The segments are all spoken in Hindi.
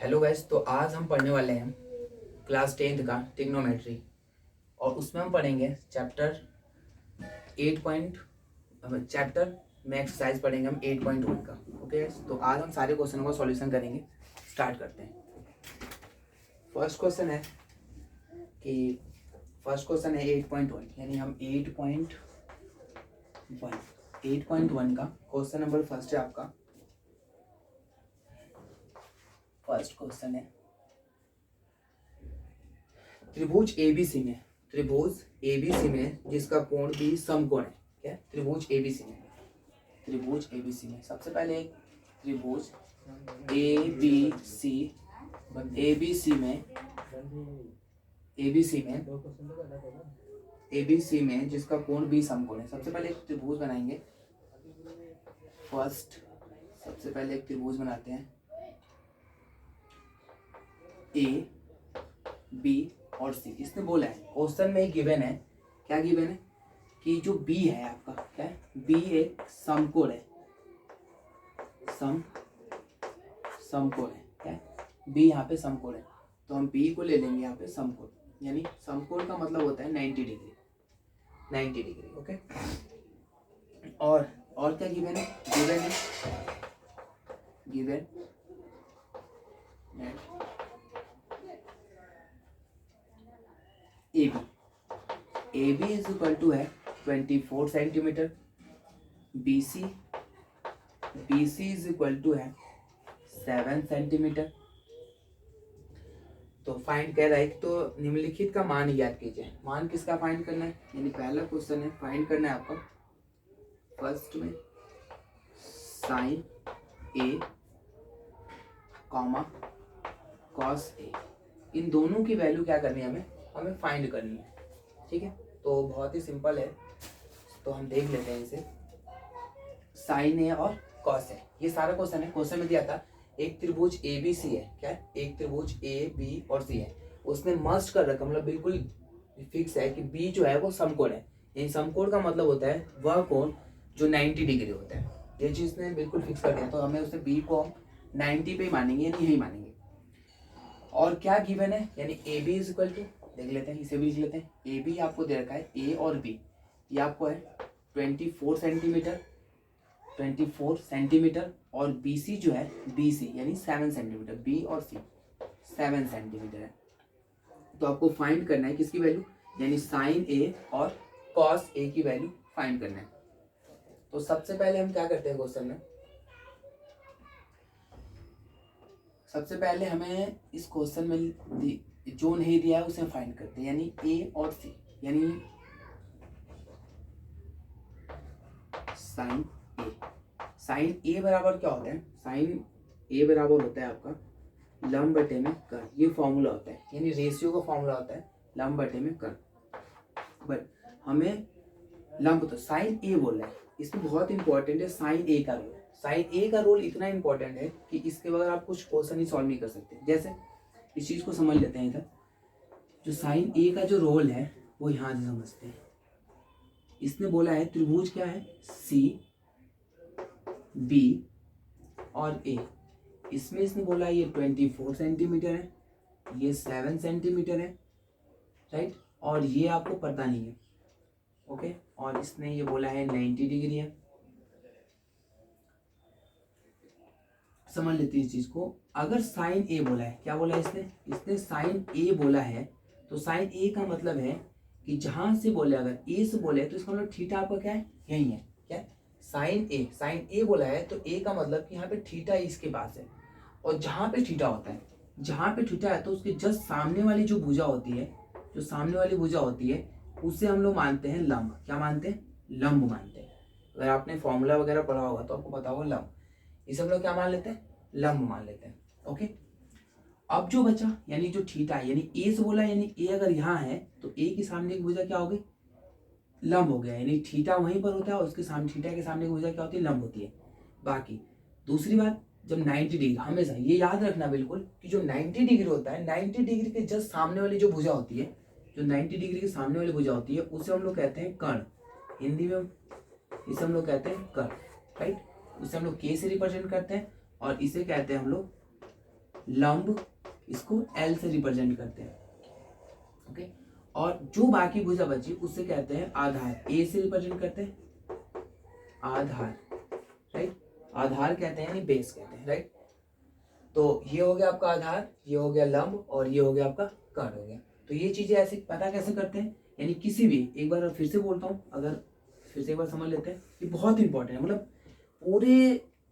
हेलो गाइस, तो आज हम पढ़ने वाले हैं क्लास 10th का ट्रिग्नोमेट्री। और उसमें हम पढ़ेंगे चैप्टर 8 पॉइंट चैप्टर में एक्सरसाइज पढ़ेंगे हम 8.1 का। ओके गाइस, तो आज हम सारे क्वेश्चनों का सॉल्यूशन करेंगे। स्टार्ट करते हैं। फर्स्ट क्वेश्चन है 8.1, यानी हम 8.1 का क्वेश्चन नंबर फर्स्ट है आपका। फर्स्ट क्वेश्चन है त्रिभुज एबीसी में जिसका कोण भी समकोण है। क्या? त्रिभुज एबीसी में सबसे पहले एक त्रिभुज एबीसी में जिसका कोण भी समकोण है। सबसे पहले एक त्रिभुज बनाएंगे। सबसे पहले एक त्रिभुज बनाते हैं ए बी और सी। इसने बोला है, क्वेश्चन में गिवन है, क्या गिवन है कि जो बी है आपका, क्या है, बी एक समकोण है। समकोण है, क्या है, बी यहाँ पे समकोण है, तो हम बी को ले लेंगे यहाँ पे समकोण। यानी समकोण का मतलब होता है 90 डिग्री। ओके। और क्या गिवन है? Given A B is equal to है 24 centimetre. B C is equal to है 7 सेंटीमीटर। तो फाइंड कर रहा है, तो निम्नलिखित का मान याद कीजिए। मान किसका फाइंड करना है? यानी पहला क्वेश्चन है, फाइंड करना है आपको फर्स्ट में sign A comma cos A. इन दोनों की वैल्यू क्या करनी है? हमें फाइंड करनी है। ठीक है, तो बहुत ही सिंपल है, तो हम देख लेते हैं इसे। साइन ए और कॉस ए, ये सारा क्वेश्चन है। क्वेश्चन में दिया था एक त्रिभुज ए बी सी है। क्या है? एक त्रिभुज ए बी और सी है। उसने मस्ट कर रखा, मतलब बिल्कुल फिक्स है कि बी जो है वो समकोण है। इन समकोण का मतलब होता है वह कोण जो 90 डिग्री होता है। ये चीज ने बिल्कुल फिक्स कर दिया, तो हमें उसने बी को 90 पे ही मानेंगे, यानी यही मानेंगे। और क्या गिवन है? यानी A B is equal to, देख लेते हैं, इसे भी लिख लेते हैं। ए बी आपको दे रखा है, ए और बी, ये आपको है 24 सेंटीमीटर और बी सी जो है, बी सी यानी 7 सेंटीमीटर। बी और सी 7 सेंटीमीटर है। तो आपको फाइंड करना है किसकी वैल्यू? यानी साइन ए और कॉस ए की वैल्यू फाइंड करना है। तो सबसे पहले हम क्या करते हैं क्वेश्चन में, सबसे पहले हमें इस क्वेश्चन में जो नहीं दिया है उसे फाइंड करते हैं। यानी ए और सी, यानी साइन ए बराबर क्या होता है? साइन ए बराबर होता है आपका लंब बटे में कर्ण। ये फॉर्मूला होता है, यानी रेशियो का फॉर्मूला होता है लंब बटे में कर्ण। बट हमें लंब, तो साइन ए बोल रहा है, इसमें बहुत इंपॉर्टेंट है साइन ए का रोल। साइन ए का रोल इतना इंपॉर्टेंट है कि इसके बगैर आप कुछ क्वेश्चन ही सॉल्व नहीं कर सकते। जैसे इस चीज को समझ लेते हैं। इधर जो साइन ए का जो रोल है वो यहाँ से समझते हैं। इसने बोला है त्रिभुज क्या है? सी बी और ए। इसमें इसने बोला है ये 24 सेंटीमीटर है, ये 7 सेंटीमीटर है, राइट। और ये आपको पता नहीं है, ओके। और इसने ये बोला है 90 डिग्री है। समझ लेते हैं इस चीज को। अगर साइन ए बोला है, क्या बोला है इसने साइन ए बोला है, तो साइन ए का मतलब है कि जहां से बोले, अगर ए से बोले तो इसका मतलब थीटा आपका क्या है? यही है। क्या? साइन ए बोला है, तो ए का मतलब कि यहाँ पे थीटा इसके पास है। और जहां पे थीटा होता है, तो उसके जस्ट सामने वाली जो भुजा होती है, उसे हम लोग मानते हैं लंब। क्या मानते हैं? लंब मानते हैं। अगर आपने फॉर्मूला वगैरह पढ़ा होगा तो आपको पता होगा लंब। इसे हम लोग क्या मान लेते हैं? लंब मान लेते हैं। ओके। अब जो बचा, यानी जो थीटा, यानी ए से बोला, यानी ए अगर यहाँ है तो ए के सामने की भुजा क्या हो गई? लंब हो गया। यानी थीटा वहीं पर होता है और उसके सामने, थीटा के सामने की भुजा क्या होती है? लंब होती है। बाकी दूसरी बात, जब 90 डिग्री, हमेशा ये याद रखना बिल्कुल कि जो 90 डिग्री होता है, 90 डिग्री के जस्ट सामने वाली जो भुजा होती है, जो 90 डिग्री के सामने वाली भुजा होती है, उसे हम लोग कहते हैं कर्ण। हिंदी में इसे हम लोग कहते हैं कर्ण, राइट। उसे हम लोग के से रिप्रेजेंट करते हैं और इसे कहते हैं हम लोग लंब इसको एल से रिप्रेजेंट करते हैं, ओके। और जो बाकी भुजा बची उससे कहते हैं आधार, ए से रिप्रेजेंट करते हैं आधार, राइट। आधार कहते हैं यानी बेस कहते हैं, राइट। तो ये हो गया आपका आधार, ये हो गया लंब, और ये हो गया आपका कर्ण हो गया। तो ये चीजें ऐसे पता कैसे करते हैं, यानी किसी भी, एक बार फिर से बोलता हूँ, अगर फिर से एक बार समझ लेते हैं, ये बहुत इंपॉर्टेंट है, मतलब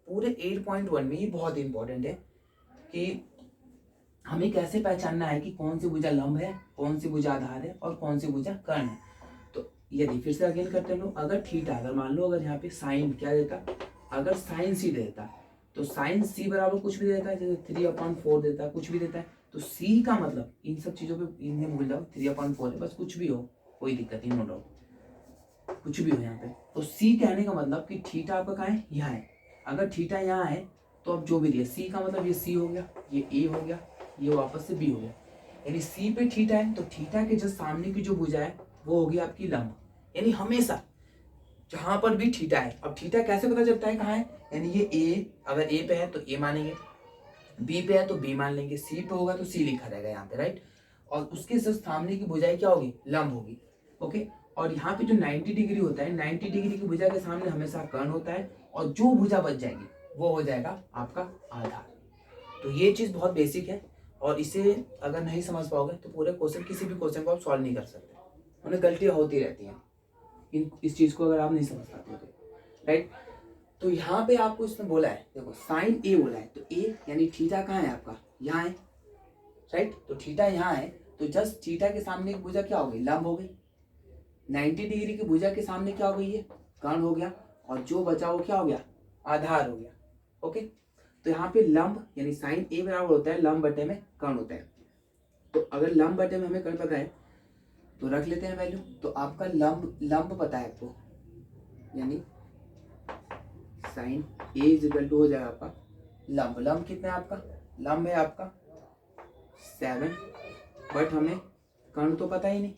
पूरे 8.1 में ये बहुत इंपॉर्टेंट है कि हमें कैसे पहचानना है कि कौन सी भुजा लंब है, कौन सी भुजा आधार है और कौन सी भुजा कर्ण है। तो यदि फिर से अगेन करते हैं लोग, अगर थीटा, अगर मान लो अगर यहाँ पे साइन क्या देता, अगर साइन सी देता तो साइन सी बराबर कुछ भी देता है, जैसे 3/4 देता है, कुछ भी देता है, तो सी का मतलब इन सब चीजों पे इन्हें भूल जाओ, 3/4 है, बस कुछ भी हो कोई दिक्कत नहीं, नो डाउट, कुछ भी हो यहाँ पे। तो सी कहने का मतलब कि थीटा आपका कहाँ है, यहाँ है। अगर थीटा यहाँ है तो अब जो भी दिया, सी का मतलब ये सी हो गया, ये ए हो गया, ये वापस से बी हो गया, यानी सी पे थीटा है, तो थीटा के जस्ट सामने की जो भुजा है वो होगी आपकी लंब। यानी हमेशा जहां पर भी थीटा है, अब थीटा कैसे पता चलता है कहाँ है, यानी ये ए, अगर ए पे है तो ए मानेंगे, बी पे है तो बी मान लेंगे, सी पे होगा तो सी लिखा रहेगा यहाँ पे, राइट। और उसके जस्ट सामने की भुजाएं क्या होगी, लंब होगी, ओके। और यहाँ पे जो 90 डिग्री होता है, 90 डिग्री की भुजा के सामने हमेशा कर्ण होता है, और जो भुजा बच जाएगी वो हो जाएगा आपका आधार। तो ये चीज बहुत बेसिक है, और इसे अगर नहीं समझ पाओगे तो पूरे क्वेश्चन, किसी भी क्वेश्चन को आप सॉल्व नहीं कर सकते, उन्हें गलतियां होती रहती हैं इस चीज को अगर आप नहीं समझ पाते हो तो, राइट। तो यहाँ पे आपको इसने बोला है, देखो साइन ए बोला है, तो ए यानी थीटा कहाँ है आपका, यहाँ है, राइट। तो थीटा यहाँ है, तो जस्ट थीटा के सामने एक भुजा क्या हो गई, लंब हो गई। 90 डिग्री की भुजा के सामने क्या हो गई, ये कर्ण हो गया, और जो बचा वो क्या हो गया, आधार हो गया, ओके। तो यहाँ पे लंब यानी साइन ए बराबर होता है लंब बटे में कर्ण होता है। तो अगर लंब बटे में हमें कर्ण पता है तो रख लेते हैं वैल्यू। तो आपका लंब पता है आपको, यानी sine A is equal to हो जाएगा आपका लंब कितना है आपका, लंब है आपका 7, बट हमें कर्ण तो पता ही नहीं,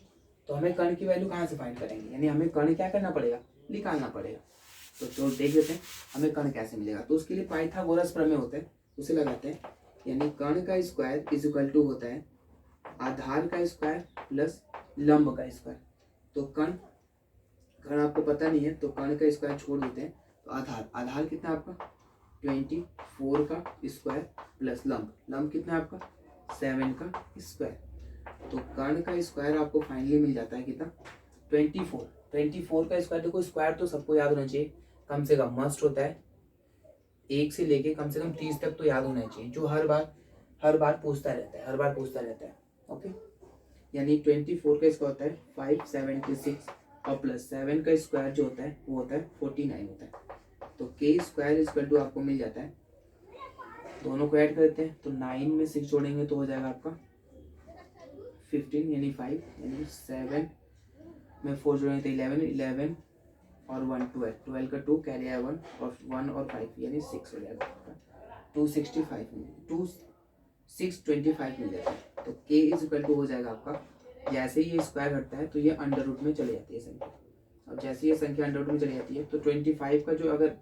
तो हमें कर्ण की वैल्यू कहाँ से फाइंड करेंगे, यानी हमें कर्ण क्या करना पड़ेगा, निकालना पड़ेगा। तो देख लेते हैं हमें कर्ण कैसे मिलेगा। तो उसके लिए पाइथागोरस प्रमेय होता है, उसे लगाते हैं, यानी कर्ण का स्क्वायर इज इक्वल टू होता है आधार का स्क्वायर प्लस लंब का स्क्वायर। तो कर्ण आपको पता नहीं है तो कर्ण का स्क्वायर छोड़ देते हैं, तो आधार कितना आपका 24 का स्क्वायर प्लस लंब कितना आपका 7 का स्क्वायर। तो कर्ण का स्क्वायर आपको फाइनली मिल जाता है कितना 24 का स्क्वायर। देखो स्क्वायर तो सबको याद होना चाहिए, कम से कम मस्ट होता है, 1 से लेके कम से कम 30 तक तो याद होना चाहिए, जो हर बार पूछता रहता है, ओके। यानी 24 का स्क्वायर होता है 576, और प्लस 7 का स्क्वायर जो होता है वो होता है 49 होता है। तो के स्क्वायर इक्वल टू आपको मिल जाता है, दोनों को ऐड करते हैं तो 9 में 6 जोड़ेंगे तो हो जाएगा आपका 15, यानी 5, यानी 7 में 4 जोड़ेंगे तो 11 और 1 12 का 2 कैरी आया 1 और 1 और 5 यानी 6 हो जाएगा आपका 625 मिल जाता है। तो k इज इक्वल टू हो जाएगा आपका, जैसे ही ये स्क्वायर हटता है तो ये अंडर रूट में चले जाती है संख्या, अब जैसे ये संख्या अंडर रूट में चली जाती है तो 25 का जो अगर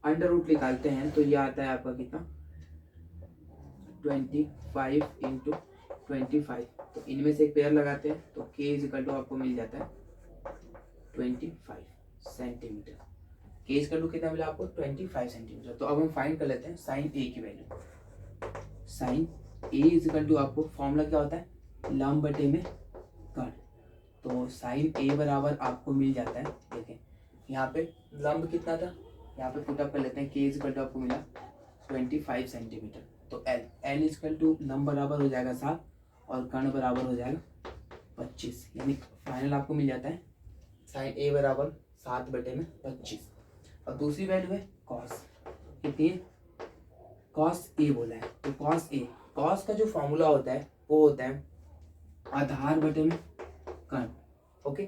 अंडर रूट निकालते हैं तो ये आता है आपका कितना 25 इंटू 25। तो इनमें से एक पेयर लगाते हैं तो k इज इक्वल टू आपको मिल जाता है 25 centimetre. k is equal to कितना मिला आपको 25 सेंटीमीटर। तो अब हम फाइंड कर लेते हैं साइन a की value. Sine a is equal to आपको फॉर्मूला क्या होता है लंब बटे में कर्ण। तो साइन a बराबर आपको मिल जाता है, देखें यहाँ पे लंब कितना था, यहाँ पे पुट अप कर लेते हैं, k इज इक्वल टू आपको मिला 25 सेंटीमीटर। तो l इज इक्वल टू लंब बराबर हो जाएगा 7 और कर्ण बराबर हो जाएगा 25, यानी फाइनल आपको मिल जाता है साइन a बराबर 7 बटे में 25। और दूसरी वैल्यू है कॉस, कितनी है कॉस a बोला है, तो कॉस का जो फॉर्मूला होता है वो होता है आधार बटे में कर्ण, ओके।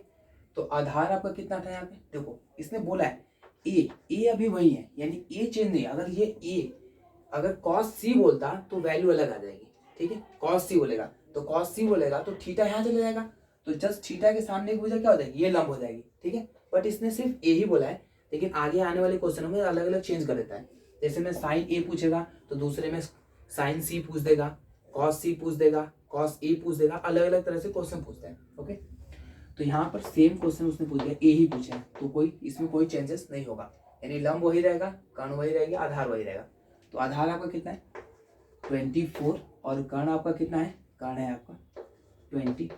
तो आधार आपका कितना था यहाँ पे, देखो इसने बोला है ए अभी वही है, यानी ए चेंज नहीं। अगर ये ए अगर कॉस सी बोलता तो वैल्यू अलग आ जाएगी, ठीक है। कॉस सी बोलेगा तो थीटा यहाँ चले जाएगा, तो जस्ट थीटा के सामने एक भुजा क्या हो जाएगी, ये लंब हो जाएगी, ठीक है। बट इसने सिर्फ ए ही बोला है, लेकिन आगे आने वाले क्वेश्चनों में अलग अलग चेंज कर देता है। जैसे में साइन ए पूछेगा तो दूसरे में साइन सी पूछ देगा, कॉस सी पूछ देगा, कॉस ए पूछ देगा, अलग अलग तरह से क्वेश्चन पूछते हैं। ओके, तो यहाँ पर सेम क्वेश्चन उसने पूछ दिया, ए ही पूछा है, तो कोई इसमें कोई चेंजेस नहीं होगा, यानी लंब वही रहेगा, कर्ण वही रहेगी, आधार वही रहेगा। तो आधार आपका कितना है 24 और कर्ण आपका कितना है, कर्ण है आपका 25।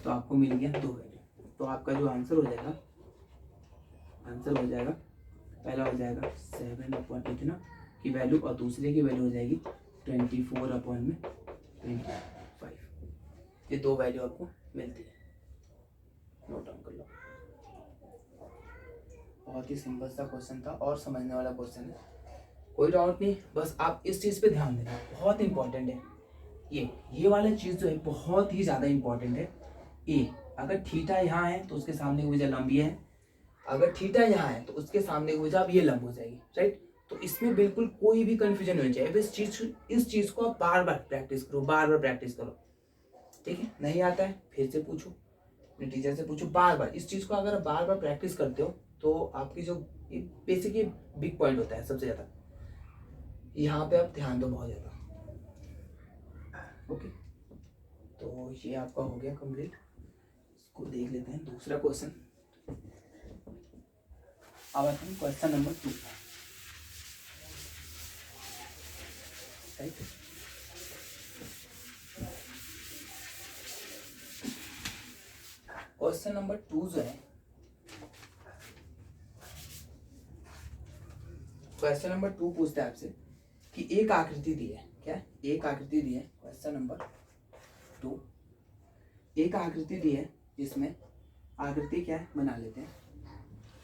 तो आपको मिल गया 2 वैल्यू। तो आपका जो आंसर हो जाएगा, पहला हो जाएगा 7 अपॉन इतना की वैल्यू और दूसरे की वैल्यू हो जाएगी 24 अपॉन में 25। ये 2 वैल्यू आपको मिलती है, नोट डाउन कर लो। बहुत ही सिंपल सा क्वेश्चन था और समझने वाला क्वेश्चन है, कोई डाउट नहीं, बस आप इस चीज़ पे ध्यान देना, बहुत इंपॉर्टेंट है ये वाला चीज़ जो है बहुत ही ज़्यादा इंपॉर्टेंट है। ए अगर थीटा यहाँ है तो उसके सामने की वजह लंबी है, अगर थीटा यहाँ है तो उसके सामने की वजह अब ये लंब हो जाएगी, राइट। तो इसमें बिल्कुल कोई भी कंफ्यूजन नहीं होनी चाहिए। इस चीज़ को आप बार बार प्रैक्टिस करो, बार बार प्रैक्टिस करो, ठीक है। नहीं आता है फिर से पूछो, अपने टीचर से पूछो, बार बार इस चीज़ को अगर बार बार प्रैक्टिस करते हो तो आपकी जो बेसिक ये बिग पॉइंट होता है सबसे ज़्यादा, यहाँ पे आप ध्यान दो बहुत ज़्यादा। ओके, तो ये आपका हो गया कंप्लीट। इसको देख लेते हैं दूसरा क्वेश्चन। अब आते हैं question number 2, right. Question number 2 जो है, क्वेश्चन नंबर 2 पूछता है आपसे कि एक आकृति दी है, क्या एक आकृति दी है। क्वेश्चन नंबर 2, एक आकृति दी है जिसमें आकृति क्या है बना लेते हैं,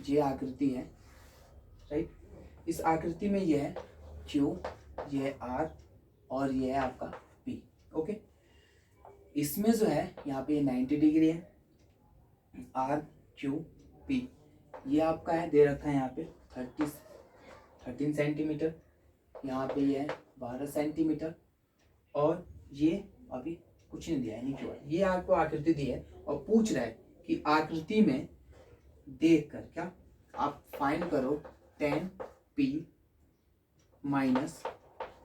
ये आकृति है, राइट। इस आकृति में ये है Q, ये है R और ये है आपका P। ओके, इसमें जो है यहाँ पे 90 डिग्री है, R Q P, ये आपका है दे रखा है यहाँ पे 13 सेंटीमीटर, यहाँ पे ये है 12 सेंटीमीटर और ये अभी कुछ नहीं दिया है, नहीं क्यों। ये आपको आकृति दी है और पूछ रहा है कि आकृति में देख कर क्या आप फाइंड करो tan P minus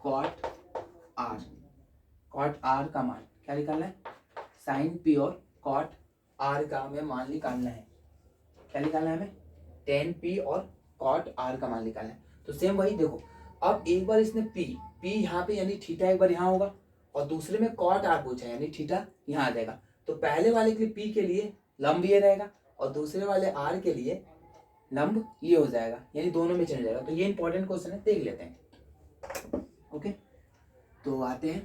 cot R। Cot R का मान क्या निकालना है, साइन P और कॉट R का हमें मान निकालना है। क्या निकालना है हमें, tan P और कॉट R का मान निकालना है। तो सेम वही देखो, अब एक बार इसने P यहाँ पे यानी थीटा एक बार यहाँ होगा और दूसरे में कॉट R पूछा है यानी थीटा यहाँ आ जाएगा। तो पहले वाले के लिए P के लिए लंब ये रहेगा और दूसरे वाले R के लिए लंब ये हो जाएगा, यानी दोनों में चल जाएगा। तो ये इंपॉर्टेंट क्वेश्चन है, देख लेते हैं। ओके, तो आते हैं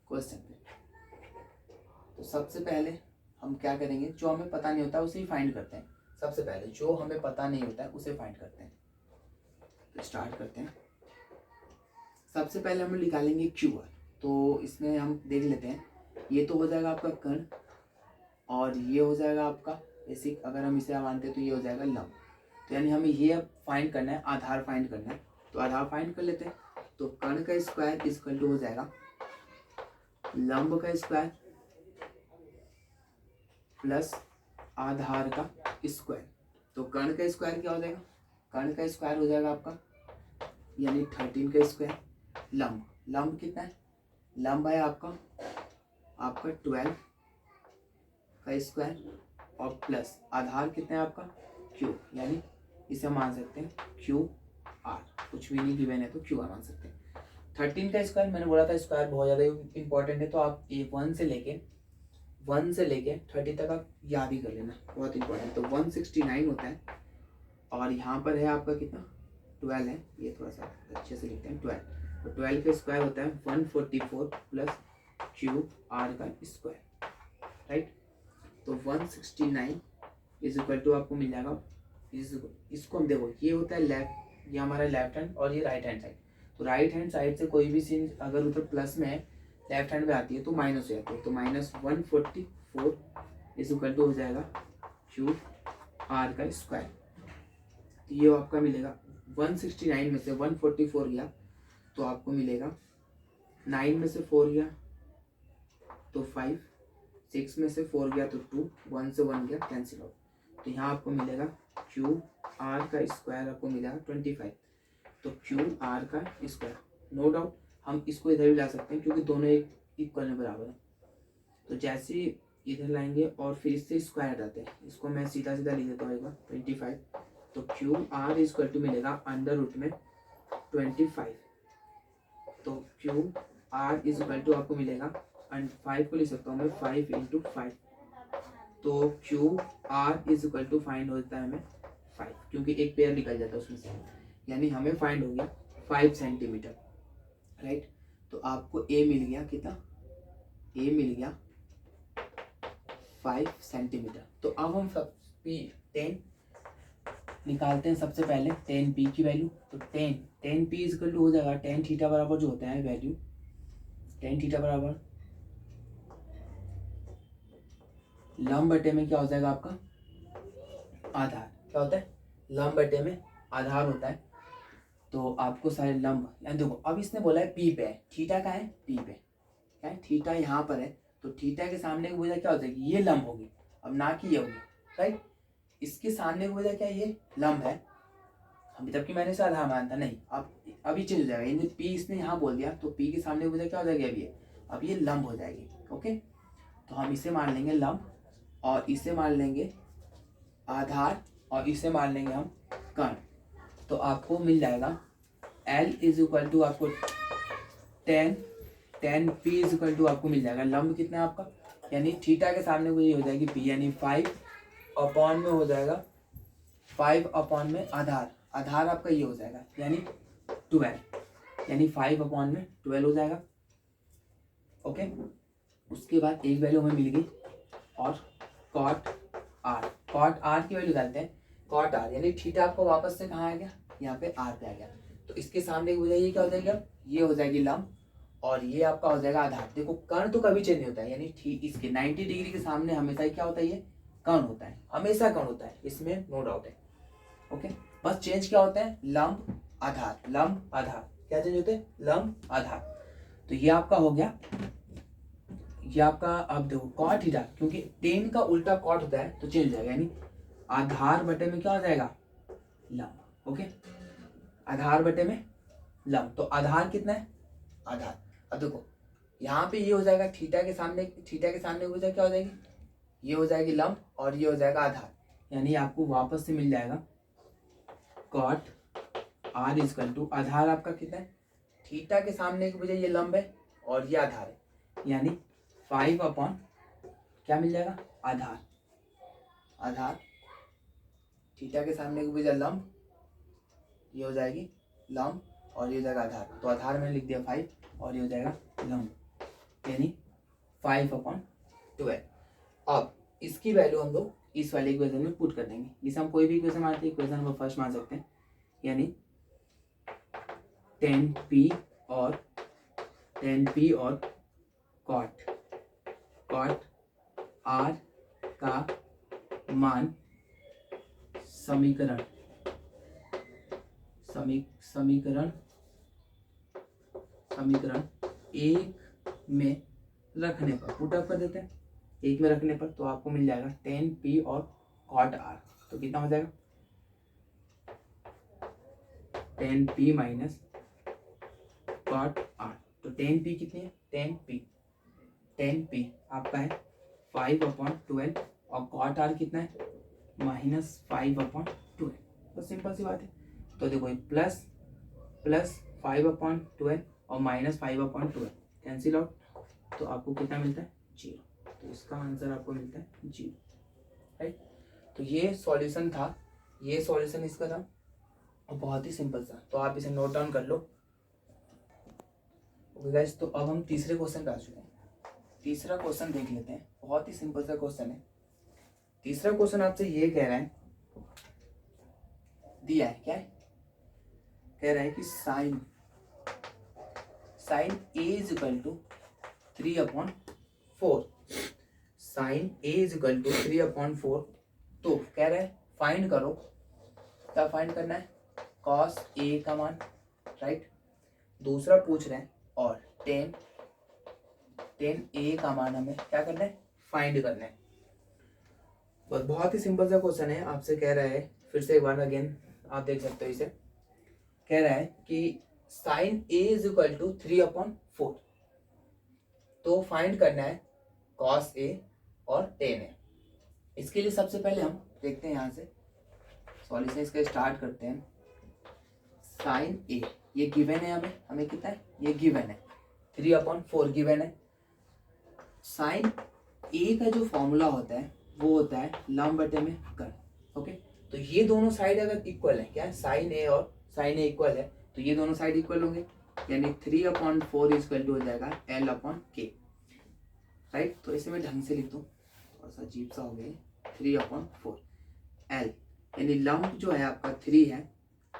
क्वेश्चन पे। तो सबसे पहले हम क्या करेंगे, जो हमें पता नहीं होता उसे ही फाइंड करते हैं। सबसे पहले जो हमें पता नहीं होता है उसे फाइंड करते हैं। तो स्टार्ट करते हैं। सबसे पहले हम निकालेंगे QR। तो इसमें हम देख लेते हैं, ये तो हो जाएगा आपका कर्ण और ये हो जाएगा आपका बेसिक, अगर हम इसे मानते हैं तो ये हो जाएगा लंब। तो यानी हमें ये अब फाइंड करना है, आधार फाइंड करना है। तो आधार फाइंड कर लेते हैं। तो कर्ण का स्क्वायर इक्वल टू हो जाएगा लंब का स्क्वायर प्लस आधार का स्क्वायर। तो कर्ण का स्क्वायर क्या हो जाएगा, कर्ण का स्क्वायर हो जाएगा आपका यानी 13 का स्क्वायर, लंब कितना है, लंब है आपका 12 का स्क्वायर और प्लस आधार कितना है आपका Q, यानी इसे मान सकते हैं QR, कुछ भी नहीं गिवन है तो QR मान सकते हैं। 13 का स्क्वायर, मैंने बोला था स्क्वायर बहुत ज़्यादा इंपॉर्टेंट है, तो आप ये 1 से लेके 30 तक आप याद ही कर लेना, बहुत इंपॉर्टेंट। तो 169 होता है और यहाँ पर है आपका कितना 12 है, ये थोड़ा सा अच्छे से लिखते हैं 12। तो 12 का स्क्वायर होता है 144 प्लस QR का स्क्वायर, राइट। तो 169 इज इक्वल टू आपको मिल जाएगा, इसको हम देखो ये होता है लेफ्ट, ये हमारा लेफ्ट हैंड और ये राइट हैंड साइड। तो राइट हैंड साइड से कोई भी चीज अगर उधर प्लस में है लेफ्ट हैंड में आती है तो माइनस हो जाती है। तो माइनस 144 इज इक्वल टू हो जाएगा QR का स्क्वायर। तो ये आपका मिलेगा 169 में से 144 गया तो आपको मिलेगा 9 में से 4 गया तो 5, 6 में से 4 गया तो 2, 1 से 1 गया कैंसिल आउट। तो यहाँ आपको मिलेगा QR का स्क्वायर आपको मिलेगा 25। तो QR का स्क्वायर नो डाउट हम इसको इधर भी ला सकते हैं क्योंकि दोनों एक इक्वल में बराबर है। तो जैसे इधर लाएंगे और फिर इससे स्क्वायर हटाते हैं, इसको मैं सीधा सीधा लिख देता हूँ एक बार 25। तो cube R is equal to मिलेगा अंडर रूट में 25। तो cube R is equal to आपको मिलेगा 5 को लिख सकता हूँ मैं 5 इंटू 5। तो cube R is equal to find होता है हमें 5 क्योंकि एक पेयर निकल जाता है उसमें से, यानी हमें फाइंड हो गया 5 सेंटीमीटर, राइट। तो आपको ए मिल गया कितना, ए मिल गया 5 सेंटीमीटर। तो अब हम सब पी 10 निकालते हैं सबसे पहले 10 पी की वैल्यू। तो 10 पी इज इक्वल टू हो जाएगा tan थीटा बराबर जो होता है वैल्यू tan थीटा बराबर लंब बटे में क्या हो जाएगा आपका आधार। क्या होता है, लंब बटे में आधार होता है। तो आपको सारे लंब, यानी देखो अब इसने बोला है पी पे है, थीटा का है पी पे, क्या है थीटा यहाँ पर है। तो थीटा के सामने की वजह क्या हो जाएगी, ये लंब होगी, अब ना कि ये होगी, राइट। इसके सामने की वजह क्या है, ये लंब है। अभी तक कि मैंने इसे आधार माना था, नहीं अब अभी चल जाएगा, यानी पी इसने यहाँ बोल दिया तो पी के सामने की वजह क्या हो जाएगी, अब ये लंब हो जाएगी। ओके, तो हम इसे मान लेंगे लंब और इसे मान लेंगे आधार और इसे मान लेंगे हम कण। तो आपको मिल जाएगा L इज इक्वल टू आपको 10 P इज इक्वल टू आपको मिल जाएगा लंब कितना है आपका, यानी थीटा के सामने वो ये हो जाएगी P, यानी 5 अपॉन में हो जाएगा 5 अपॉन में आधार, आधार आपका ये हो जाएगा यानी 12, यानी 5 अपॉन में 12 हो जाएगा। ओके, उसके बाद एक वैल्यू हमें मिल गई और कॉट आर की वैल्यू डालते हैं, कॉट आर यानी थीटा आपको वापस से कहाँ आ गया, यहाँ पे आर पे आ गया। तो इसके सामने की वजह ये क्या हो जाएगी, अब ये हो जाएगी लंब और ये आपका हो जाएगा आधार। देखो कर्ण तो कभी चेंज नहीं होता है, यानी इसके 90 डिग्री के सामने हमेशा क्या होता है, ये कर्ण होता है, हमेशा कर्ण होता है, इसमें नो डाउट है। ओके, बस चेंज क्या होता है, लंब आधार, लंब आधार, क्या चेंज होते हैं, लंब आधार। तो ये आपका हो गया, ये आपका अब देखो कॉट थीटा, क्योंकि 10 का उल्टा कॉट होता है तो चेंज हो जाएगा, यानी आधार बटे में क्या हो जाएगा, लंब। ओके, आधार बटे में लंब। तो आधार कितना है, आधार। अब देखो यहाँ पे ये हो जाएगा थीटा के सामने हो जाएगा क्या हो जाएगी, ये हो जाएगी लंब और ये हो जाएगा आधार, यानी आपको वापस से मिल जाएगा कॉट आर इजकल टू आधार आपका कितना है, थीटा के सामने की वजह ये लंब है और ये आधार है, यानी 5 अपॉन क्या मिल जाएगा, आधार, आधार थीटा के सामने की वजह लंब, ये हो जाएगी लंब और ये हो जाएगा आधार। तो आधार मैंने लिख दिया 5 और ये हो जाएगा लंब, यानी 5 अपॉन 12। अब इसकी वैल्यू हम लोग इस वाले इक्वेशन में पुट कर देंगे, जिसे हम कोई भी इक्वेशन मानते हैं, इक्वेशन हम फर्स्ट मान सकते हैं, यानी 10p और कॉट आर का मान समीकरण एक में रखने पर पुटअप कर देते हैं, एक में रखने पर तो आपको मिल जाएगा 10p और कॉट आर। तो कितना हो जाएगा 10p माइनस कॉट आर। तो 10p कितनी है, 10p आपका है 5 अपॉन 12 और कॉट आर कितना है माइनस 5 अपॉन 12। तो सिंपल सी बात है। तो देखो प्लस 5 अपॉन 12 और माइनस 5 अपॉन 12 कैंसिल आउट, तो आपको कितना मिलता है 0। तो इसका आंसर आपको मिलता है 0, राइट। तो ये सॉल्यूशन था, ये सॉल्यूशन इसका था और बहुत ही सिंपल था, तो आप इसे नोट डाउन कर लो। ओके गाइस, तो अब हम तीसरे क्वेश्चन पे आ चुके हैं। तीसरा क्वेश्चन देख लेते हैं, बहुत ही सिंपल सा क्वेश्चन है। तीसरा क्वेश्चन आपसे ये कह रहा है, दिया है क्या है, कह रहा है कि sine A is equal to 3/4, sine A is equal to 3/4। तो कह रहा है फाइंड करो, क्या फाइंड करना है, कॉस ए का मान, राइट। दूसरा पूछ रहे हैं और टेन ए का मान हमें क्या करना है, फाइंड करना है। बस बहुत ही सिंपल सा क्वेश्चन है। आपसे कह रहा है, फिर से एक बार अगेन आप देख सकते हो इसे, कह रहा है कि sine A is equal to 3/4। तो फाइंड करना है कॉस ए और टेन ए। इसके लिए सबसे पहले हम देखते हैं यहाँ से सॉल्यूशन इसका स्टार्ट करते हैं। साइन ए ये गिवन है, हमें कितना है, ये गिवन है 3/4 गिवन है। साइन ए का जो फॉर्मूला होता है वो होता है लंब बटे में कर्ण। ओके, तो ये दोनों साइड अगर इक्वल है, क्या साइन ए और साइन ए इक्वल है, तो ये दोनों साइड इक्वल होंगे, यानी 3/4 इक्वल टू हो जाएगा L/K। राइट, तो इसे मैं ढंग से लिख दूँ, थोड़ा सा अजीब सा हो गया। 3/4 L यानी लंब जो है आपका 3 है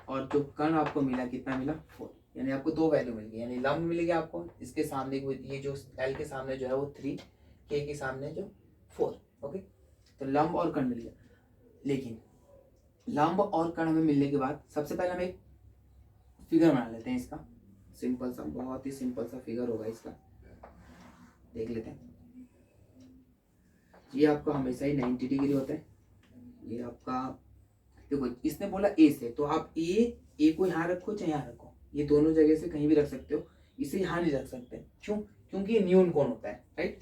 और जो कर्ण आपको मिला कितना मिला 4, यानी आपको दो वैल्यू मिल गई। यानी लंब मिल गया आपको, इसके सामने ये जो L के सामने जो है वो 3, K के सामने जो 4। ओके, तो लंब और कर्ण मिल गया। लेकिन लंब और कर्ण हमें मिलने के बाद सबसे पहले हम एक फिगर बना लेते हैं इसका, सिंपल सा, बहुत ही सिंपल सा फिगर होगा इसका, देख लेते हैं। ये आपका हमेशा ही 90 डिग्री होता है। ये आपका देखो, इसने बोला ए से, तो आप ए को यहाँ रखो चाहे यहाँ रखो, ये दोनों जगह से कहीं भी रख सकते हो, इसे यहाँ नहीं रख सकते। क्यों? क्योंकि ये न्यून कोण होता है। राइट,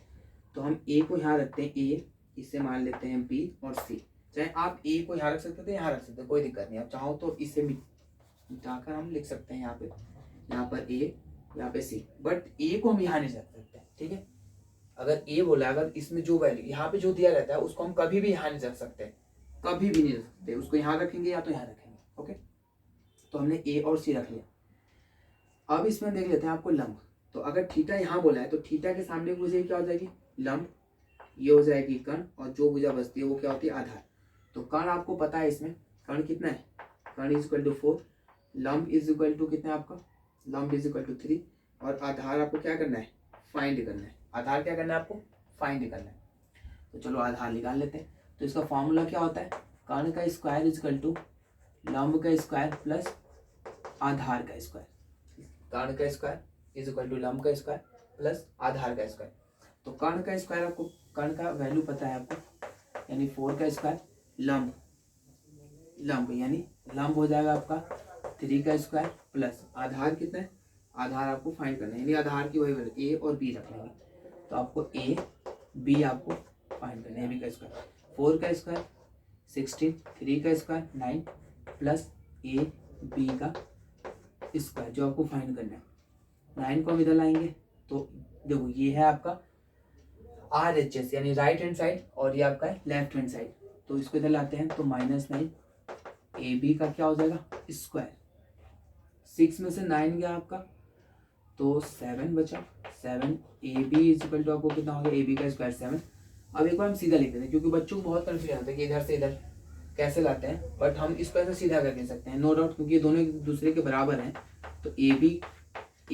तो हम ए को यहाँ रखते हैं, ए, इसे मान लेते हैं बी और सी। चाहे आप ए को यहाँ रख सकते थे, यहाँ रख सकते, कोई दिक्कत नहीं। आप चाहो तो इसे मिटाकर हम लिख सकते हैं यहाँ पर ए, यहाँ पे सी, बट ए को हम यहाँ नहीं रख सकते। ठीक है, अगर ए बोला, अगर इसमें जो वैल्यू यहाँ पे जो दिया रहता है उसको हम कभी भी यहाँ नहीं रख सकते, कभी भी नहीं रख सकते। उसको यहाँ रखेंगे या तो यहाँ रखेंगे। ओके, तो हमने ए और सी रख लिया। अब इसमें देख लेते हैं आपको लंब। तो अगर थीटा यहाँ बोला है तो थीटा के सामने भुजा क्या हो जाएगी, लंब, ये हो जाएगी कर्ण, और जो भुजा बचती है वो क्या होती है, आधार। तो कर्ण आपको पता है, इसमें कर्ण कितना है, कर्ण इज इक्वल टू 4, लंब इज इक्वल टू कितना है आपका, लंब इज इक्वल टू 3, और आधार आपको क्या करना है, फाइंड करना है। आधार क्या करना है आपको, फाइंड करना है। तो चलो आधार निकाल लेते हैं। तो इसका फॉर्मूला क्या होता है, कर्ण का स्क्वायर इज इक्वल टू लंब का स्क्वायर प्लस आधार का स्क्वायर। कर्ण का स्क्वायर इज इक्वल टू लंब का स्क्वायर प्लस आधार का स्क्वायर। तो कर्ण का स्क्वायर आपको, कर्ण का वैल्यू पता है आपको, यानी 4 का स्क्वायर, लंब यानी लंब हो जाएगा आपका 3 का स्क्वायर प्लस आधार कितना है, आधार आपको फाइंड करना है, यानी आधार की वही वैल्यू ए और बी रख लेंगे। तो आपको ए बी आपको फाइंड करना है। बी का स्क्वायर 4 का स्क्वायर 16, 3 का स्क्वायर 9 प्लस ए बी का स्क्वायर जो आपको फाइंड करना है। 9 को हम इधर लाएंगे तो देखो ये है आपका RHS यानी राइट हैंड साइड, और ये आपका है लेफ्ट हैंड साइड। तो इसको इधर लाते हैं तो -9 ए बी का क्या हो जाएगा स्क्वायर, 6 में से 9 गया आपका तो 7 बचा, 7 A B is equal to आपको कितना हो गया, ए बी का स्क्वायर 7। अब एक बार हम सीधा लिख देते हैं, क्योंकि बच्चों को बहुत कन्फ्यूजन होता है कि इधर से इधर कैसे लाते हैं, बट हम इसको ऐसे सीधा करके सकते हैं, नो डाउट, क्योंकि ये दोनों एक दूसरे के बराबर हैं। तो ए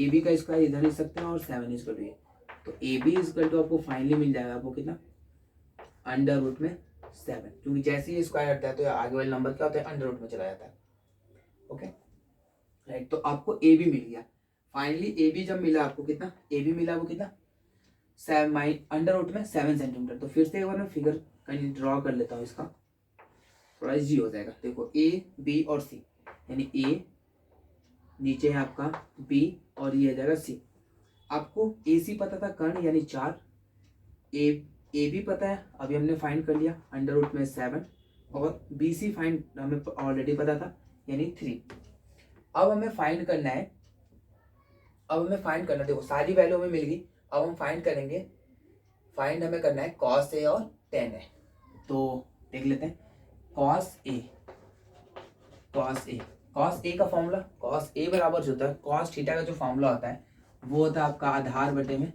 बी का स्क्वायर इधर लिख सकते हैं और 7 इज इक्वल टू ये, तो A B is equal to आपको फाइनली मिल जाएगा आपको कितना, √7, क्योंकि जैसे ही स्क्वायर हटता है तो आगे वाले नंबर क्या होता है, अंडर रूट में चला जाता है। ओके राइट, तो आपको ए बी मिल गया फाइनली। ए बी जब मिला आपको कितना, ए बी मिला वो कितना, अंडर रूट में 7 सेंटीमीटर। तो फिर से एक बार मैं फिगर कहीं ड्रॉ कर लेता हूँ, इसका थोड़ा इजी हो जाएगा। देखो ए बी और सी, यानी ए नीचे है आपका बी और ये आ जाएगा सी। आपको ए सी पता था कर्ण यानी 4, ए बी पता है अभी हमने फाइंड कर लिया अंडर रूट में 7, और बी सी फाइंड हमें ऑलरेडी पता था यानी 3। अब हमें फाइंड करना है, देखो सारी वैल्यू हमें मिल गई। अब हम फाइंड करेंगे, फाइंड हमें करना है cos A और tan A। तो देख लेते हैं cos A का फॉर्मूला, cos A बराबर जो होता है cos थीटा का जो फॉर्मूला होता है वो होता है आपका आधार बटे में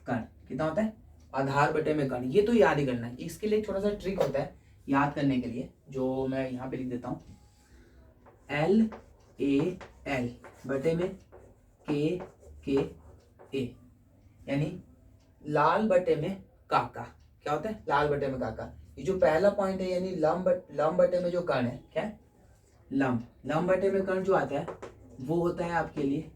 कर्ण। कितना होता है, आधार बटे में कर्ण। ये तो याद ही करना है। इसके लिए छोटा सा ट्रिक होता है याद करने के लिए, जो मैं यहाँ पे लिख देता हूँ, LAL बटे में KA, यानी लाल बटे में काका। क्या होता है, लाल बटे में काका। ये जो पहला पॉइंट है यानी लंब बटे में जो कर्ण है, क्या है, लंब बटे में कर्ण जो आता है वो होता है आपके लिए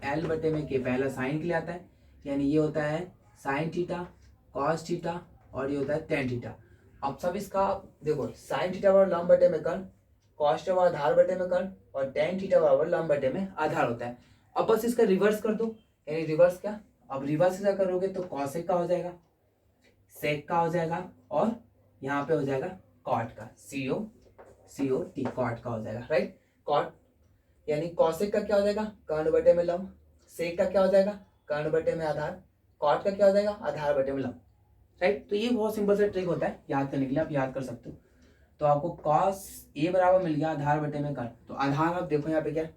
L बटे में K, पहला साइन के लिए आता है, यानी ये होता है साइन थीटा, कॉस थीटा, और ये होता है टेन थीटा। अब सब इसका देखो, साइन थीटा बराबर लंब बटे में कर्ण, कॉस थीटा बराबर आधार बटे में कर्ण, और टेन थीटा बराबर लंब बटे में आधार होता है। अब बस इसका रिवर्स कर दो, यानी रिवर्स क्या, अब रिवर्स क्या करोगे तो कॉसेक का हो जाएगा, सेक का हो जाएगा, और यहाँ पे हो जाएगा कॉट का, COT कॉट का हो जाएगा, राइट। कॉट यानी कॉसेक का क्या हो जाएगा, कर्ण बटे में लंब, सेक का क्या हो जाएगा, कर्ण बटे में आधार, कॉट का क्या हो जाएगा, आधार बटे में लंब, राइट। तो ये बहुत सिंपल सा ट्रिक होता है याद करने के लिए, आप याद कर सकते हो। तो आपको कॉस ए बराबर मिल गया आधार बटे में कर्ण, तो आधार आप देखो यहाँ पे क्या,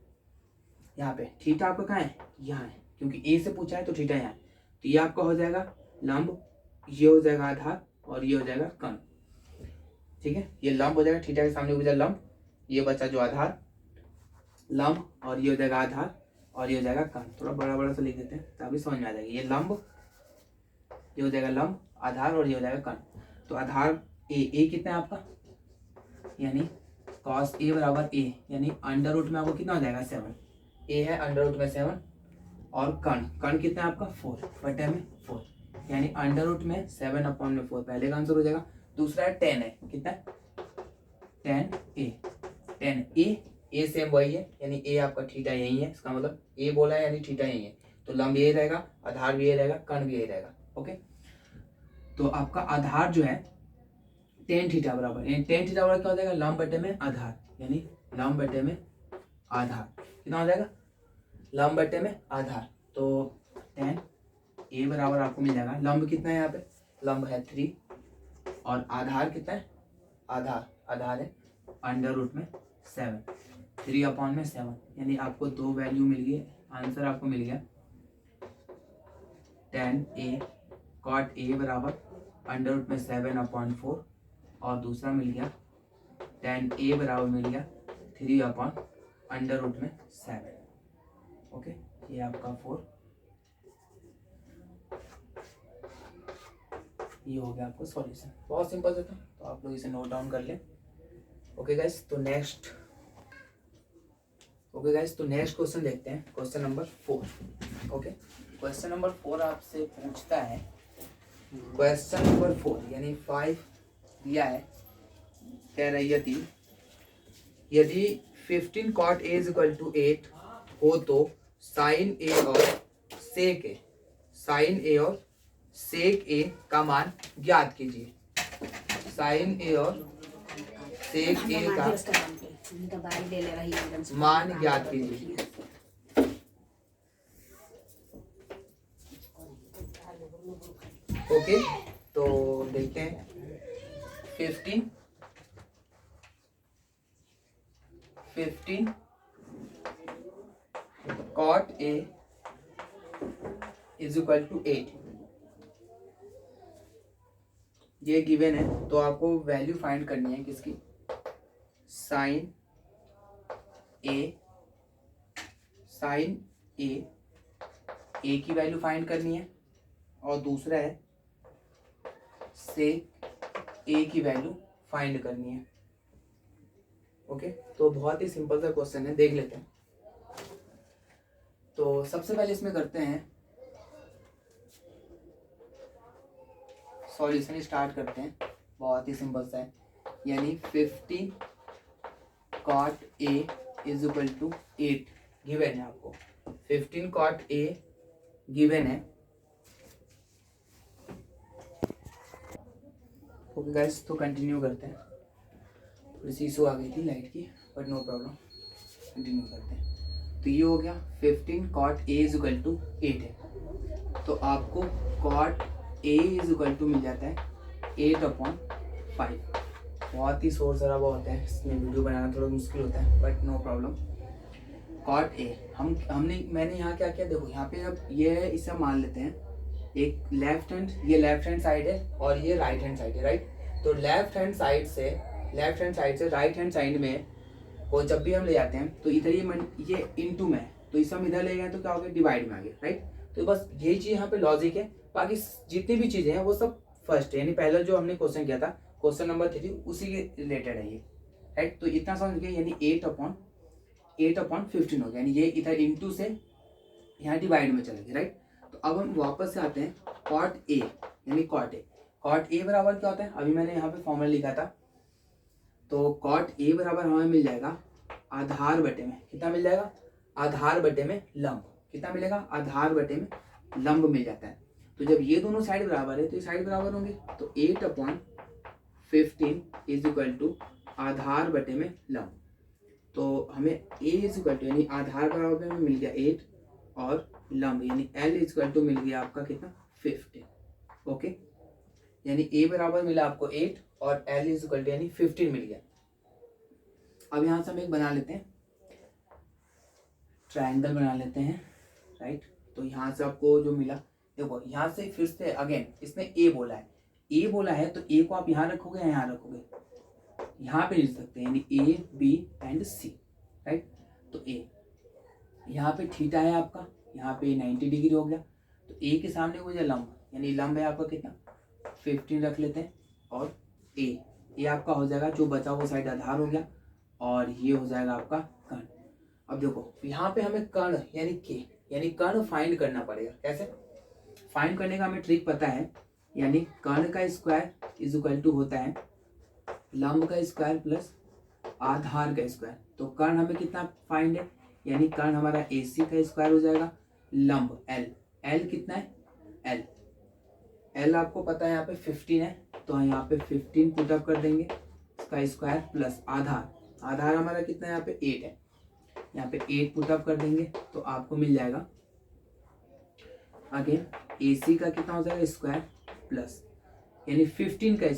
यहाँ पे थीटा आपका कहाँ है, यहाँ है, क्योंकि ए से पूछा है तो थीटा यहाँ है, तो ये आपका हो जाएगा लंब, ये हो जाएगा आधार, और ये हो जाएगा कर्ण, ठीक है। ये लंब हो जाएगा, थीटा के सामने बचा लंब, ये बचा जो आधार, लंब, और ये हो जाएगा आधार, और ये हो जाएगा कर्ण। थोड़ा बड़ा बड़ा सा लिख देते हैं तभी समझ में आ जाएगा। ये लंब, ये हो जाएगा लंब, आधार, और ये हो जाएगा कर्ण। तो आधार ए कितना है आपका, यानी कॉस ए बराबर ए, यानी अंडर रूट में आपको कितना हो जाएगा 7, ए है अंडर रूट में 7, और कर्ण कितना है आपका 4 बटे में 4, यानी अंडर रूट में 7/4, पहले का आंसर हो जाएगा। दूसरा है 10 है, कितना है 10 ए सेम वही है, यानी ए आपका थीटा यही है, इसका मतलब ए बोला है यानी थीटा यही है, तो लंब यही रहेगा, आधार भी यही रहेगा, कर्ण भी यही रहेगा, ओके। तो आपका आधार जो है tan थीटा बराबर, यानी tan थीटा बराबर क्या हो जाएगा, लंब बटे में आधार, यानी लंब बटे में आधार कितना हो जाएगा, लंब बटे में आधार। तो tan ए बराबर आपको मिल जाएगा, लंब कितना है यहाँ पे, लंब है 3, और आधार कितना है, आधार है अंडर रूट में 7, 3/7, यानी आपको दो वैल्यू मिल गई, आंसर आपको मिल गया tan A cot A बराबर अंडर रूट में 7/4, और दूसरा मिल गया tan A बराबर मिल गया 3/7, ओके। ये आपका 4, ये हो गया आपको सॉल्यूशन, बहुत सिंपल था, तो आप लोग इसे नोट डाउन कर लें, ओके गाइस। तो नेक्स्ट क्वेश्चन देखते हैं, question number 4, okay. Question number 4 आपसे पूछता है, क्वेश्चन नंबर 4 यानी 5 दिया है, कह रही है 3, यदि 15 cot A = 8 हो तो sin A और sec A का मान ज्ञात कीजिए। sin A और sec A का मान ज्ञात कीजिए। ओके, तो देखते हैं 15 cot A = 8, ये गिवन है, तो आपको वैल्यू फाइंड करनी है किसकी, sin A की वैल्यू फाइंड करनी है, और दूसरा है sec A की वैल्यू फाइंड करनी है, ओके। तो बहुत ही सिंपल सा क्वेश्चन है, देख लेते हैं। तो सबसे पहले इसमें करते हैं सॉल्यूशन, स्टार्ट करते हैं, बहुत ही सिंपल सा है, यानी 15 cot A = 8 गिवन है आपको, 15 cot A गिवन है, ओके गाइस। तो कंटिन्यू करते हैं, थोड़ी सी इशू आ गई थी लाइट की, बट नो प्रॉब्लम, कंटिन्यू करते हैं। तो ये हो गया 15 cot A = 8 है, तो आपको cot A = मिल जाता है 8/5। बहुत ही शोर शराबा होता है, इसमें वीडियो बनाना थोड़ा मुश्किल होता है, but no problem. cot A मैंने यहाँ क्या किया, देखो यहाँ पे अब ये है, इसे मान लेते हैं एक लेफ्ट हैंड साइड है, और ये राइट हैंड साइड है, राइट। तो लेफ्ट हैंड साइड से राइट हैंड साइड में को जब भी हम ले जाते हैं, तो इधर ये इनटू में है, तो इसे हम इधर ले गए तो क्या हो गया, डिवाइड में आ गया, राइट। तो बस यही चीज यहाँ पे लॉजिक है, बाकी जितनी भी चीजें हैं वो सब फर्स्ट है, यानी पहला जो हमने क्वेश्चन किया था क्वेश्चन नंबर 3 उसी के रिलेटेड है ये, राइट। तो इतना समझ गए, यानी 8/15 हो गया, यानी ये इधर इनटू से यहाँ डिवाइड में चलेगी, राइट। तो अब हम वापस से आते हैं cot A, यानी cot A बराबर क्या होता है, अभी मैंने यहाँ पे फॉर्मूला लिखा था, तो cot A बराबर हमें मिल जाएगा आधार बटे में, कितना मिल जाएगा, आधार बटे में लंब, कितना मिलेगा, आधार बटे में लंब मिल जाता है। तो जब ये दोनों साइड बराबर है तो ये साइड बराबर होंगे, तो 8/15 इज इक्वल टू आधार बटे में लंब। तो हमें a इज इक्वल टू यानी आधार बराबर में मिल गया 8 और लंब यानी l इज इक्वल टू मिल गया आपका कितना 15। ओके, यानी a बराबर मिला आपको 8 और l इज इक्वल टू यानी 15 मिल गया। अब यहाँ से हम एक बना लेते हैं, ट्रायंगल बना लेते हैं, राइट। तो यहाँ से आपको जो मिला, देखो यहाँ से फिर से अगेन इसने a बोला है, तो a को आप यहाँ रखोगे या यहाँ रखोगे, यहाँ पे लिख सकते हैं यानी A B and C, right. तो A यहाँ पे थीटा है आपका, यहाँ पे 90 डिग्री हो गया, तो A के सामने वो जो लंब यानी लंब है आपका कितना 15 रख लेते हैं, और A आपका हो जाएगा, जो बचा वो साइड आधार हो गया, और ये हो जाएगा आपका कर्ण। अब देखो यहाँ पे हमें कर्ण यानी K यानी कर्ण फाइंड करना पड़ेगा। कैसे फाइंड करने का हमें ट्रिक पता है, यानी कर्ण का स्क्वायर इज इक्वल टू होता है लंब का स्क्वायर प्लस आधार का स्क्वायर। तो कर्ण हमें कितना फाइंड है, यानी कर्ण हमारा AC का स्क्वायर हो जाएगा, लंब L कितना है, L आपको पता है यहाँ पे 15 है, तो यहाँ पे 15 पुट अप कर देंगे, इसका स्क्वायर प्लस आधार हमारा कितना है यहाँ पे 8 है, यहाँ पे 8 पुट अप कर देंगे, तो आपको मिल जाएगा अगेन AC का कितना हो जाएगा स्क्वायर प्लस यानी 15 का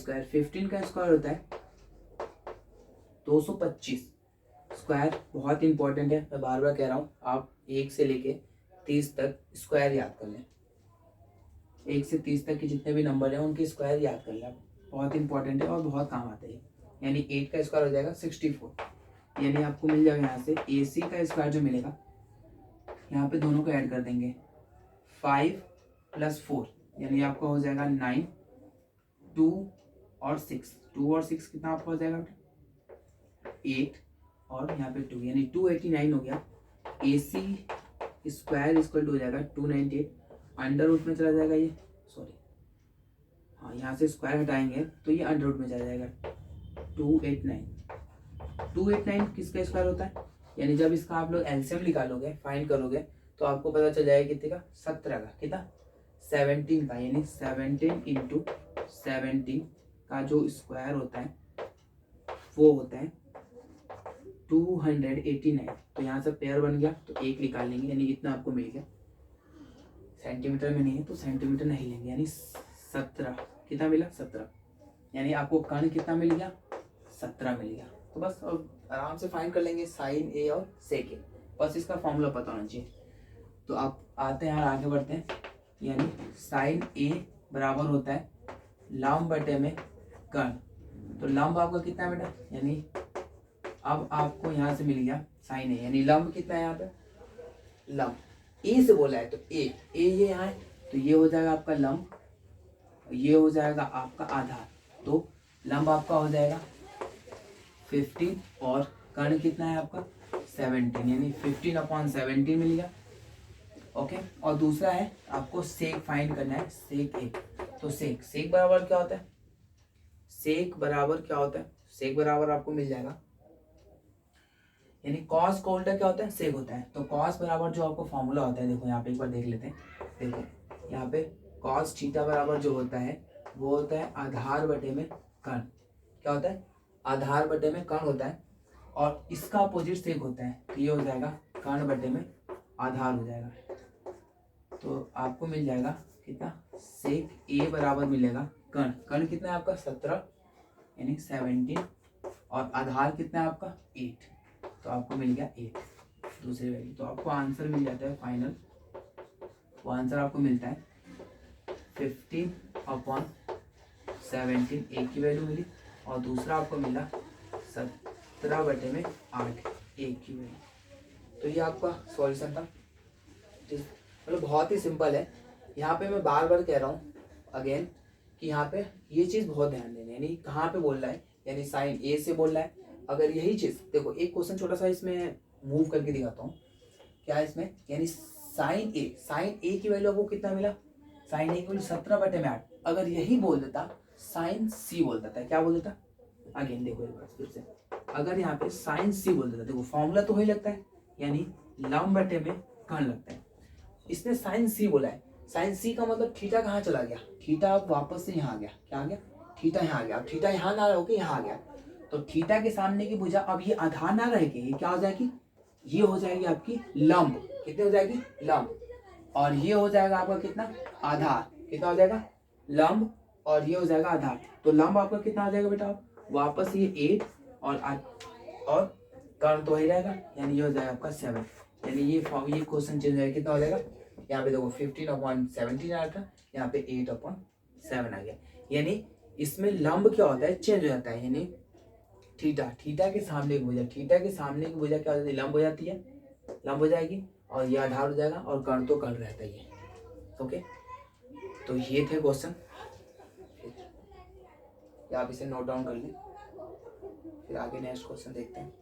स्क्वायर होता है 225 स्क्वायर। बहुत इंपॉर्टेंट है, मैं बार बार कह रहा हूँ, आप 1 से लेके 30 तक स्क्वायर याद कर लें, 1 से 30 तक के जितने भी नंबर हैं उनके स्क्वायर याद कर लें आप, बहुत इंपॉर्टेंट है और बहुत काम आता है। यानी 8 का स्क्वायर हो जाएगा 64, यानी आपको मिल जाएगा यहाँ से AC का स्क्वायर जो मिलेगा, यहाँ पे दोनों को ऐड कर देंगे 5 + 4 यानी आपका हो जाएगा 9, 2 और 6 कितना आपका हो जाएगा 8 और यहाँ पे 2 यानी 289 हो गया। AC स्क्वायर इक्वल टू हो जाएगा 298, अंडर रूट में चला जाएगा ये, सॉरी हाँ यहाँ से स्क्वायर हटाएंगे तो ये अंडर रूट में चला जाएगा 289 किसका स्क्वायर होता है, यानी जब इसका आप लोग एलसीएम निकालोगे फाइंड करोगे तो आपको पता चल जाएगा कितने का 17 का, कितना 17 का, यानी 17 × 17 का जो स्क्वायर होता है वो होता है 289। तो यहाँ से पेयर बन गया तो एक निकाल लेंगे, यानी इतना आपको मिल गया। सेंटीमीटर में नहीं है तो सेंटीमीटर नहीं लेंगे, यानी 17 कितना मिला 17, यानी आपको कर्ण कितना मिल गया 17 मिल गया। तो बस अब आराम से फाइंड कर लेंगे साइन A और सेक A, बस इसका फॉर्मूला पता होना चाहिए। तो आप आते हैं आगे बढ़ते हैं, यानी साइन A बराबर होता है लंब बटे में कर्ण। तो लंब आपका कितना है बेटा, यानी अब आपको यहाँ से मिल गया साइन A, यानी लंब कितना है यहाँ पे, लंब A से बोला है तो A ये यहाँ है, तो ये हो जाएगा आपका लंब, ये हो जाएगा आपका आधार। तो लंब आपका हो जाएगा 15 और कर्ण कितना है आपका 17, यानी 15/17 मिल गया। ओके, और दूसरा है आपको सेक फाइंड करना है, सेक A। तो सेक बराबर क्या होता है, सेक बराबर आपको मिल जाएगा, यानी कॉस को उल्टा क्या होता है सेक होता है। तो कॉस बराबर जो आपको फॉर्मूला होता है, देखो यहाँ पे एक बार देख लेते हैं, देखो यहाँ पे कॉस थीटा बराबर जो होता है वो होता है आधार बटे में कर्ण। क्या होता है, आधार बटे में कर्ण होता है, और इसका अपोजिट सेक होता है, तो ये हो जाएगा कर्ण बटे में आधार हो जाएगा। तो आपको मिल जाएगा कितना, सेक A बराबर मिलेगा कर्ण कितना है आपका 17 यानी 17, और आधार कितना है आपका 8, तो आपको मिल गया 8 दूसरी वैल्यू। तो आपको आंसर मिल जाता है फाइनल, वो आंसर आपको मिलता है 15/17, एक की वैल्यू मिली, और दूसरा आपको मिला 17/8 एक की वैल्यू। तो ये आपका सॉल्यूशन था, मतलब बहुत ही सिंपल है। यहाँ पे मैं बार बार कह रहा हूँ अगेन कि यहाँ पे ये चीज़ बहुत ध्यान देनी है, यानी कहाँ पे बोल रहा है, यानी साइन A से बोल रहा है। अगर यही चीज़ देखो, एक क्वेश्चन छोटा सा इसमें मूव करके दिखाता हूँ, क्या है इसमें, यानी साइन A की वैल्यू आपको कितना मिला, साइन A की वैल्यू 17/8। अगर यही बोल देता साइन C बोल देता, क्या बोल देता, अगेन देखो एक बार फिर से, अगर यहाँ पे साइन C बोल देता, देखो फॉर्मूला तो वही लगता है, यानी लंब बटे में कर्ण लगता है। इसने साइन सी बोला है, साइन सी का मतलब थीटा कहाँ चला गया, थीटा अब वापस से यहाँ आ गया, क्या आ गया, थीटा यहाँ आ गया। अब थीटा यहाँ ना होके यहाँ आ गया, तो थीटा के सामने की भुजा अब ये आधार ना रह के ये क्या हो जाएगी, ये हो जाएगी आपकी लंब। कितनी हो जाएगी, लंब। और ये हो जाएगा आपका कितना, आधार। कितना हो जाएगा, लंब, और ये हो जाएगा आधार। तो लंब आपका कितना आ जाएगा बेटा, वापस ये 8 और कर्ण तो वही रहेगा, यानी ये हो जाएगा आपका 7। यानी ये क्वेश्चन चेंज हो जाएगा, कितना हो जाएगा, यहाँ पे देखो 15/17 आ था, यहाँ पे 8/7 आ गया। यानी इसमें लंब क्या होता है, चेंज हो जाता है। यानी थीटा के सामने की भुजा, थीटा के सामने की भुजा क्या हो जाती है, लंब हो जाती है, लंब हो जाएगी, और ये आधार हो जाएगा, और कर्ण तो कर्ण रहता ही है। ओके, तो ये थे क्वेश्चन, आप इसे नोट डाउन कर लें, फिर आगे नेक्स्ट क्वेश्चन देखते हैं।